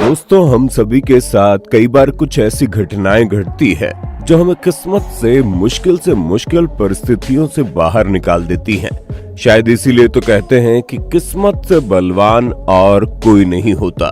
दोस्तों, हम सभी के साथ कई बार कुछ ऐसी घटनाएं घटती है जो हमें किस्मत से मुश्किल परिस्थितियों से बाहर निकाल देती हैं। शायद इसीलिए तो कहते हैं कि किस्मत से बलवान और कोई नहीं होता,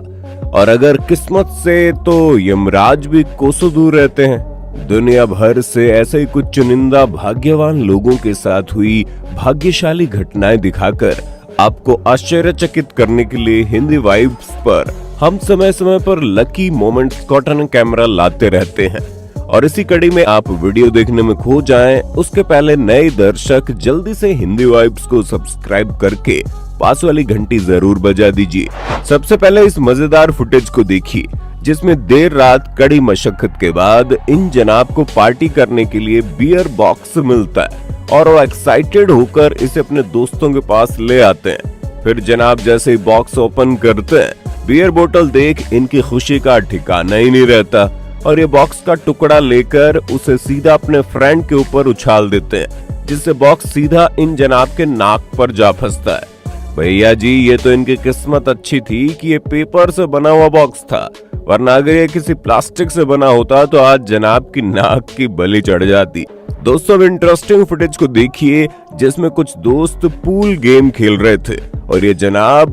और अगर किस्मत से तो यमराज भी कोसों दूर रहते हैं। दुनिया भर से ऐसे ही कुछ चुनिंदा भाग्यवान लोगों के साथ हुई भाग्यशाली घटनाएं दिखाकर आपको आश्चर्यचकित करने के लिए हिंदी वाइब्स पर हम समय समय पर लकी मोमेंट्स कॉटन कैमरा लाते रहते हैं। और इसी कड़ी में आप वीडियो देखने में खो जाएं, उसके पहले नए दर्शक जल्दी से हिंदी वाइब्स को सब्सक्राइब करके पास वाली घंटी जरूर बजा दीजिए। सबसे पहले इस मजेदार फुटेज को देखिए, जिसमें देर रात कड़ी मशक्कत के बाद इन जनाब को पार्टी करने के लिए बियर बॉक्स मिलता है और वो एक्साइटेड होकर इसे अपने दोस्तों के पास ले आते हैं। फिर जनाब जैसे ही बॉक्स ओपन करते हैं, बियर बोतल देख इनकी खुशी का ठिकाना ही नहीं रहता और ये बॉक्स का टुकड़ा लेकर उसे सीधा अपने फ्रेंड के ऊपर उछाल देते हैं, जिससे बॉक्स सीधा इन जनाब के नाक पर जा फंसता है। भैया जी, ये तो इनकी किस्मत अच्छी थी कि ये पेपर से बना हुआ बॉक्स था, वरना अगर ये किसी प्लास्टिक से बना होता तो आज जनाब की नाक की बलि चढ़ जाती। दोस्तों, अब इंटरेस्टिंग फुटेज को देखिए, जिसमें कुछ दोस्त पूल गेम खेल रहे थे और ये जनाब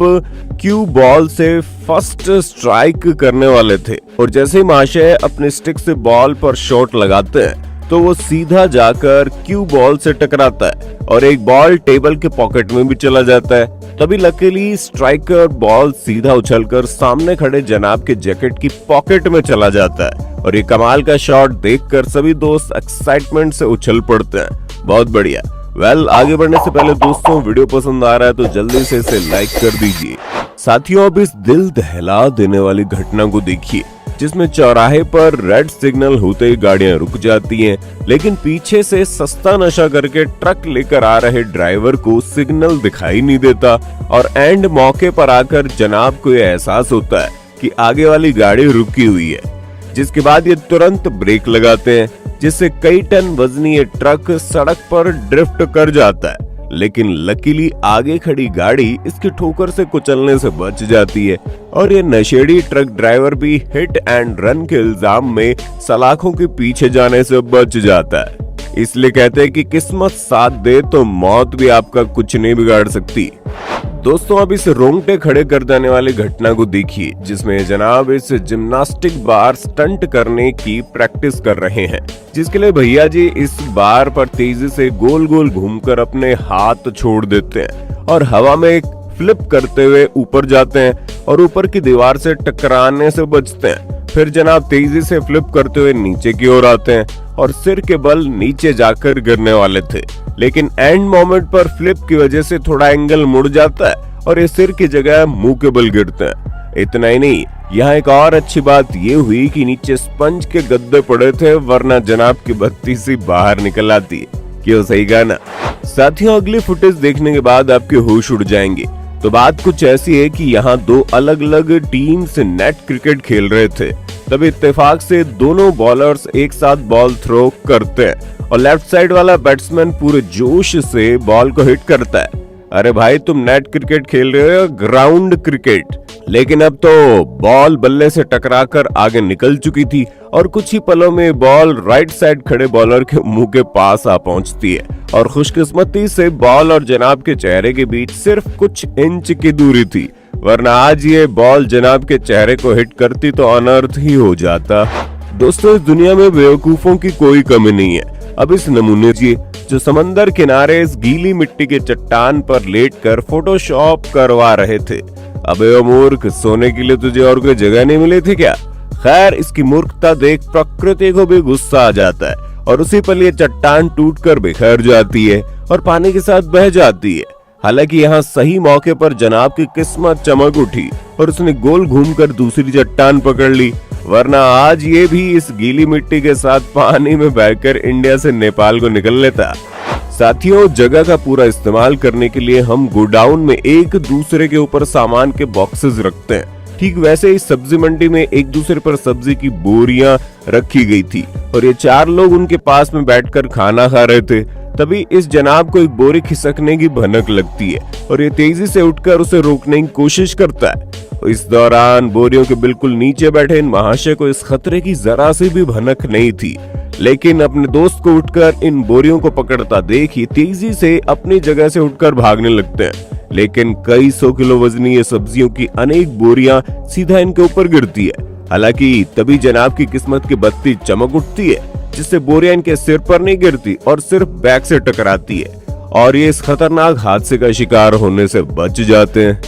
क्यू बॉल से फर्स्ट स्ट्राइक करने वाले थे, और जैसे ही महाशय अपने स्टिक से बॉल पर शॉट लगाते हैं तो वो सीधा जाकर क्यू बॉल से टकराता है और एक बॉल टेबल के पॉकेट में भी चला जाता है। तभी लकीली स्ट्राइकर बॉल सीधा उछलकर सामने खड़े जनाब के जैकेट की पॉकेट में चला जाता है और ये कमाल का शॉट देखकर सभी दोस्त एक्साइटमेंट से उछल पड़ते हैं। बहुत बढ़िया। आगे बढ़ने से पहले दोस्तों, वीडियो पसंद आ रहा है तो जल्दी से इसे लाइक कर दीजिए। साथियों, अब इस दिल दहला देने वाली घटना को देखिए, जिसमें चौराहे पर रेड सिग्नल होते ही गाड़ियां रुक जाती हैं, लेकिन पीछे से सस्ता नशा करके ट्रक लेकर आ रहे ड्राइवर को सिग्नल दिखाई नहीं देता और एंड मौके पर आकर जनाब को यह एहसास होता है कि आगे वाली गाड़ी रुकी हुई है, जिसके बाद ये तुरंत ब्रेक लगाते हैं, जिससे कई टन वजनी ये ट्रक सड़क पर ड्रिफ्ट कर जाता है। लेकिन लकीली आगे खड़ी गाड़ी इसके ठोकर से कुचलने से बच जाती है और ये नशेड़ी ट्रक ड्राइवर भी हिट एंड रन के इल्जाम में सलाखों के पीछे जाने से बच जाता है। इसलिए कहते हैं कि किस्मत साथ दे तो मौत भी आपका कुछ नहीं बिगाड़ सकती। दोस्तों, अब इस रोंगटे खड़े कर देने वाली घटना को देखिए, जिसमें जनाब इस जिम्नास्टिक बार स्टंट करने की प्रैक्टिस कर रहे हैं, जिसके लिए भैया जी इस बार पर तेजी से गोल गोल घूमकर अपने हाथ छोड़ देते हैं और हवा में एक फ्लिप करते हुए ऊपर जाते हैं और ऊपर की दीवार से टकराने से बचते हैं। फिर जनाब तेजी से फ्लिप करते हुए नीचे की ओर आते हैं और सिर के बल नीचे जाकर गिरने वाले थे, लेकिन एंड मोमेंट पर फ्लिप की वजह से थोड़ा एंगल मुड़ जाता है और ये सिर की जगह मुंह के बल गिरते हैं। इतना ही नहीं, यहाँ एक और अच्छी बात ये हुई कि नीचे स्पंज के गद्दे पड़े थे, वरना जनाब की बत्ती सी बाहर निकल आती। क्यों, सही कहा ना? साथियों, अगली फुटेज देखने के बाद आपके होश उड़ जाएंगे। तो बात कुछ ऐसी है कि यहाँ दो अलग अलग टीम से नेट क्रिकेट खेल रहे थे, तभी इत्तेफाक से दोनों बॉलर्स एक साथ बॉल थ्रो करते हैं और लेफ्ट साइड वाला बैट्समैन पूरे जोश से बॉल को हिट करता है। अरे भाई, तुम नेट क्रिकेट खेल रहे हो, ग्राउंड क्रिकेट। लेकिन अब तो बॉल बल्ले से टकराकर आगे निकल चुकी थी और कुछ ही पलों में बॉल राइट साइड खड़े बॉलर के मुंह के पास आ पहुंचती है और खुशकिस्मती से बॉल और जनाब के चेहरे के बीच सिर्फ कुछ इंच की दूरी थी, वरना आज ये बॉल जनाब के चेहरे को हिट करती तो अनर्थ ही हो जाता। दोस्तों, इस दुनिया में बेवकूफों की कोई कमी नहीं है। अब इस नमूने जी जो समंदर किनारे इस गीली मिट्टी के चट्टान पर लेटकर फोटोशॉप करवा रहे थे। अबे ओ मूर्ख, सोने के लिए तुझे और कोई जगह नहीं मिली थी क्या? खैर, इसकी मूर्खता देख प्रकृति को भी गुस्सा आ जाता है और उसी पल ये चट्टान टूटकर बिखर जाती है और पानी के साथ बह जाती है। हालांकि यहाँ सही मौके पर जनाब की किस्मत चमक उठी और उसने गोल घूमकर दूसरी चट्टान पकड़ ली, वरना आज ये भी इस गीली मिट्टी के साथ पानी में बहकर इंडिया से नेपाल को निकल लेता। साथियों, जगह का पूरा इस्तेमाल करने के लिए हम गोडाउन में एक दूसरे के ऊपर सामान के बॉक्सेस रखते हैं। ठीक वैसे ही सब्जी मंडी में एक दूसरे पर सब्जी की बोरियां रखी गई थी और ये चार लोग उनके पास में बैठकर खाना खा रहे थे। तभी इस जनाब को एक बोरी खिसकने की भनक लगती है और ये तेजी से उठकर उसे रोकने की कोशिश करता है। इस दौरान बोरियों के बिल्कुल नीचे बैठे इन महाशय को इस खतरे की जरा सी भी भनक नहीं थी, लेकिन अपने दोस्त को उठकर इन बोरियों को पकड़ता देख ही तेजी से अपनी जगह से उठकर भागने लगते हैं। लेकिन कई 100 किलो वजनी ये सब्जियों की अनेक बोरियां सीधा इनके ऊपर गिरती है। हालांकि तभी जनाब की किस्मत की बत्ती चमक उठती है, जिससे बोरियां इनके सिर पर नहीं गिरती और सिर्फ बैक से टकराती है और ये इस खतरनाक हादसे का शिकार होने से बच जाते हैं।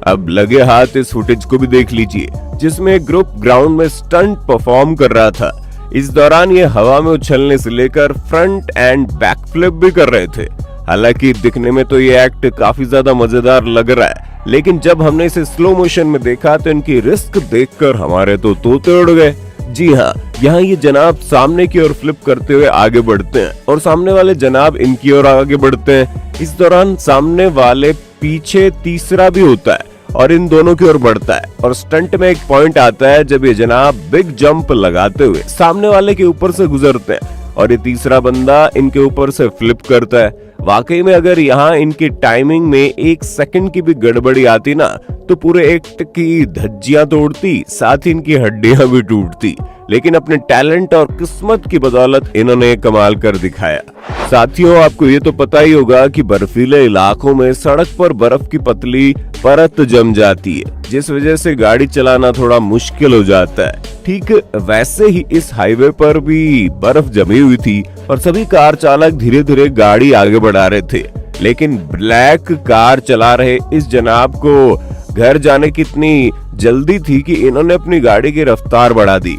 अब लगे हाथ इस फुटेज को भी देख लीजिए, जिसमें एक ग्रुप ग्राउंड में स्टंट परफॉर्म कर रहा था। इस दौरान ये हवा में उछलने से लेकर फ्रंट एंड बैक फ्लिप भी कर रहे थे। हालांकि दिखने में तो ये एक्ट काफी ज्यादा मजेदार लग रहा है, लेकिन जब हमने इसे स्लो मोशन में देखा तो इनकी रिस्क देखकर हमारे तो तोते उड़ गए। जी हाँ, यहाँ ये जनाब सामने की ओर फ्लिप करते हुए आगे बढ़ते हैं और सामने वाले जनाब इनकी ओर आगे बढ़ते हैं। इस दौरान सामने वाले पीछे तीसरा भी होता है और इन दोनों की ओर बढ़ता है और स्टंट में एक पॉइंट आता है जब ये जनाब बिग जंप लगाते हुए सामने वाले के ऊपर से गुजरते हैं और ये तीसरा बंदा इनके ऊपर से फ्लिप करता है। वाकई में अगर यहाँ इनकी टाइमिंग में 1 सेकंड की भी गड़बड़ी आती ना तो पूरे एक्ट की धज्जियां तोड़ती, साथ ही इनकी हड्डियां भी टूटती। लेकिन अपने टैलेंट और किस्मत की बदौलत इन्होंने कमाल कर दिखाया। साथियों, आपको ये तो पता ही होगा कि बर्फीले इलाकों में सड़क पर बर्फ की पतली परत जम जाती है, जिस वजह से गाड़ी चलाना थोड़ा मुश्किल हो जाता है। ठीक वैसे ही इस हाईवे पर भी बर्फ जमी हुई थी और सभी कार चालक धीरे धीरे गाड़ी आगे बढ़ा रहे थे, लेकिन ब्लैक कार चला रहे इस जनाब को घर जाने की इतनी जल्दी थी कि इन्होंने अपनी गाड़ी की रफ्तार बढ़ा दी,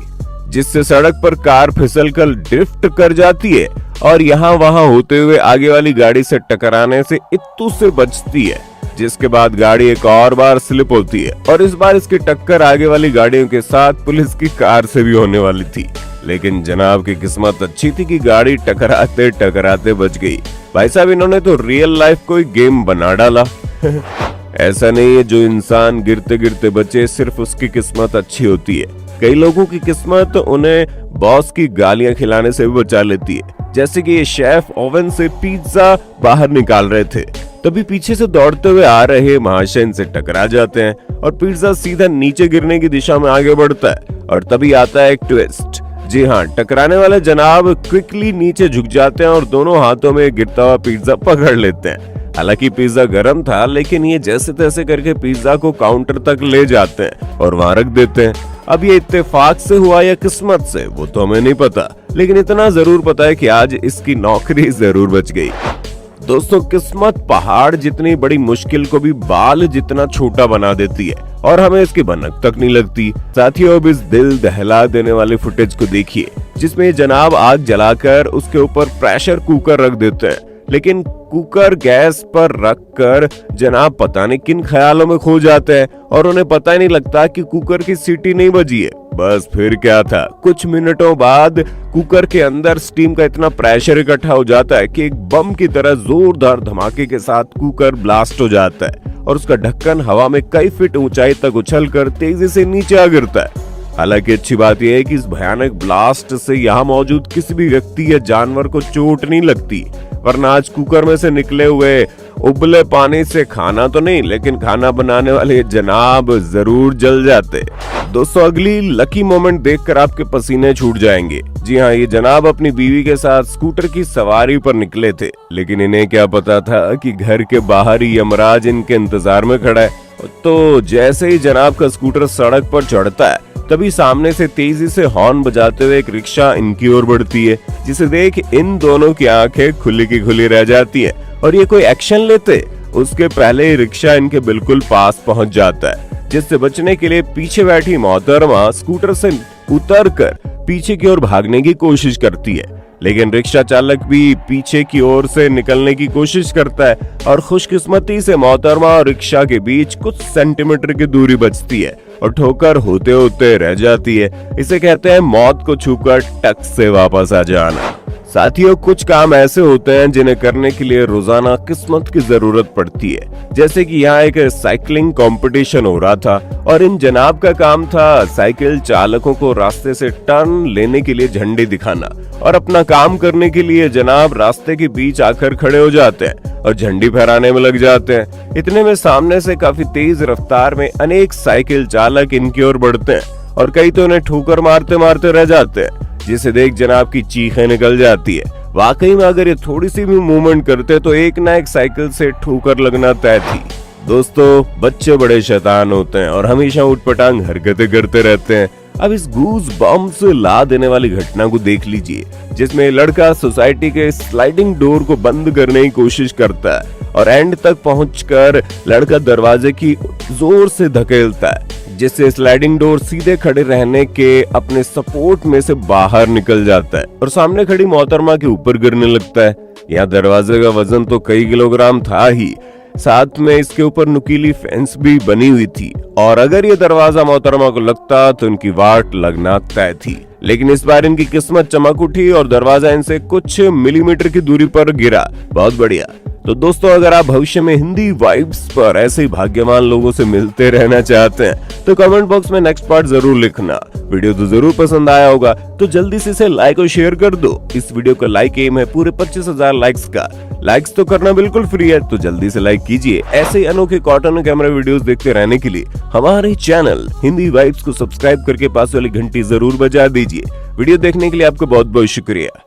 जिससे सड़क पर कार फिसलकर ड्रिफ्ट कर जाती है और यहाँ वहां होते हुए आगे वाली गाड़ी से टकराने से इत्तू से बचती है, जिसके बाद गाड़ी एक और बार स्लिप होती है और इस बार इसकी टक्कर आगे वाली गाड़ियों के साथ पुलिस की कार से भी होने वाली थी। लेकिन जनाब की किस्मत अच्छी थी कि गाड़ी टकराते टकराते बच गई। भाई साहब, इन्होंने तो रियल लाइफ को ही गेम बना डाला। ऐसा नहीं है जो इंसान गिरते गिरते बचे सिर्फ उसकी किस्मत अच्छी होती है। कई लोगों की किस्मत उन्हें बॉस की गालियां खिलाने से भी बचा लेती है। जैसे कि ये शेफ ओवन से पिज्जा बाहर निकाल रहे थे, तभी पीछे से दौड़ते हुए आ रहे महाशय इनसे टकरा जाते हैं और पिज्जा सीधा नीचे गिरने की दिशा में आगे बढ़ता है और तभी आता है एक ट्विस्ट। जी हाँ, टकराने वाले जनाब क्विकली नीचे झुक जाते हैं और दोनों हाथों में गिरता हुआ पिज्जा पकड़ लेते हैं। हालांकि पिज्जा गर्म था, लेकिन ये जैसे तैसे करके पिज्जा को काउंटर तक ले जाते हैं और वहां रख देते हैं। अब ये इत्तेफाक से हुआ या किस्मत से, वो तो हमें नहीं पता, लेकिन इतना जरूर पता है कि आज इसकी नौकरी जरूर बच गई। दोस्तों, किस्मत पहाड़ जितनी बड़ी मुश्किल को भी बाल जितना छोटा बना देती है और हमें इसकी भनक तक नहीं लगती। साथियों, अब इस दिल दहला देने वाले फुटेज को देखिए, जिसमें जनाब आग जलाकर उसके ऊपर प्रेशर कुकर रख देते हैं, लेकिन कुकर गैस पर रखकर जनाब पता नहीं किन ख्यालों में खो जाते हैं और उन्हें पता ही नहीं लगता कि कुकर की सीटी नहीं बजी है। बस फिर क्या था, कुछ मिनटों बाद कुकर के अंदर स्टीम का इतना प्रेशर इकट्ठा हो जाता है कि एक बम की तरह जोरदार धमाके के साथ कुकर ब्लास्ट हो जाता है और उसका ढक्कन हवा में कई फीट ऊंचाई तक उछलकर तेजी से नीचे आ गिरता है। हालांकि अच्छी बात यह है कि इस भयानक ब्लास्ट से यहाँ मौजूद किसी भी व्यक्ति या जानवर को चोट नहीं लगती, वरना आज कुकर में से निकले हुए उबले पानी से खाना तो नहीं, लेकिन खाना बनाने वाले जनाब जरूर जल जाते। दोस्तों, अगली लकी मोमेंट देखकर आपके पसीने छूट जाएंगे। जी हाँ, ये जनाब अपनी बीवी के साथ स्कूटर की सवारी पर निकले थे, लेकिन इन्हें क्या पता था कि घर के बाहर ही यमराज इनके इंतजार में खड़ा है। तो जैसे ही जनाब का स्कूटर सड़क पर चढ़ता है, तभी सामने से तेजी से हॉर्न बजाते हुए एक रिक्शा इनकी ओर बढ़ती है, जिसे देख इन दोनों की आंखें खुली की खुली रह जाती हैं और ये कोई एक्शन लेते उसके पहले ही रिक्शा इनके बिल्कुल पास पहुंच जाता है, जिससे बचने के लिए पीछे बैठी मोहतरमा स्कूटर से उतरकर पीछे की ओर भागने की कोशिश करती है। लेकिन रिक्शा चालक भी पीछे की ओर से निकलने की कोशिश करता है और खुशकिस्मती से मोहतरमा और रिक्शा के बीच कुछ सेंटीमीटर की दूरी बचती है और ठोकर होते होते रह जाती है। इसे कहते हैं मौत को छूकर टक से वापस आ जाना। साथियों, कुछ काम ऐसे होते हैं जिन्हें करने के लिए रोजाना किस्मत की जरूरत पड़ती है। जैसे कि यहाँ एक साइकिलिंग कंपटीशन हो रहा था और इन जनाब का काम था साइकिल चालकों को रास्ते से टर्न लेने के लिए झंडे दिखाना, और अपना काम करने के लिए जनाब रास्ते के बीच आकर खड़े हो जाते हैं और झंडी फहराने में लग जाते हैं। इतने में सामने से काफी तेज रफ्तार में अनेक साइकिल चालक इनकी ओर बढ़ते हैं और कई तो उन्हें ठोकर मारते मारते रह जाते हैं, जिसे देख जनाब की चीखें निकल जाती है। वाकई में अगर ये थोड़ी सी भी मूवमेंट करते तो एक ना एक साइकिल से ठोकर लगना तय थी। दोस्तों, बच्चे बड़े शैतान होते हैं और हमेशा उटपटांग हरकतें करते रहते हैं। अब इस गूज बम्प से ला देने वाली घटना को देख लीजिए, जिसमें लड़का सोसाइटी के स्लाइडिंग डोर को बंद करने की कोशिश करता है और एंड तक पहुंचकर लड़का दरवाजे की जोर से धकेलता है, जिससे स्लाइडिंग डोर सीधे खड़े रहने के अपने सपोर्ट में से बाहर निकल जाता है और सामने खड़ी मोहतरमा के ऊपर गिरने लगता है। यहाँ दरवाजे का वजन तो कई किलोग्राम था ही, साथ में इसके ऊपर नुकीली फेंस भी बनी हुई थी और अगर ये दरवाजा मोहतरमा को लगता तो इनकी वाट लगना तय थी। लेकिन इस बार इनकी किस्मत चमक उठी और दरवाजा इनसे कुछ मिलीमीटर की दूरी पर गिरा। बहुत बढ़िया। तो दोस्तों, अगर आप भविष्य में हिंदी वाइब्स पर ऐसे ही भाग्यवान लोगों से मिलते रहना चाहते हैं तो कमेंट बॉक्स में नेक्स्ट पार्ट जरूर लिखना। वीडियो तो जरूर पसंद आया होगा तो जल्दी से इसे लाइक और शेयर कर दो। इस वीडियो का लाइक एम है पूरे 25,000 लाइक्स का। लाइक्स तो करना बिल्कुल फ्री है, तो जल्दी से लाइक कीजिए। ऐसे ही अनोखे कॉटन कैमरा वीडियोस देखते रहने के लिए हमारे चैनल हिंदी वाइब्स को सब्सक्राइब करके पास वाली घंटी जरूर बजा दीजिए। वीडियो देखने के लिए आपका बहुत बहुत शुक्रिया।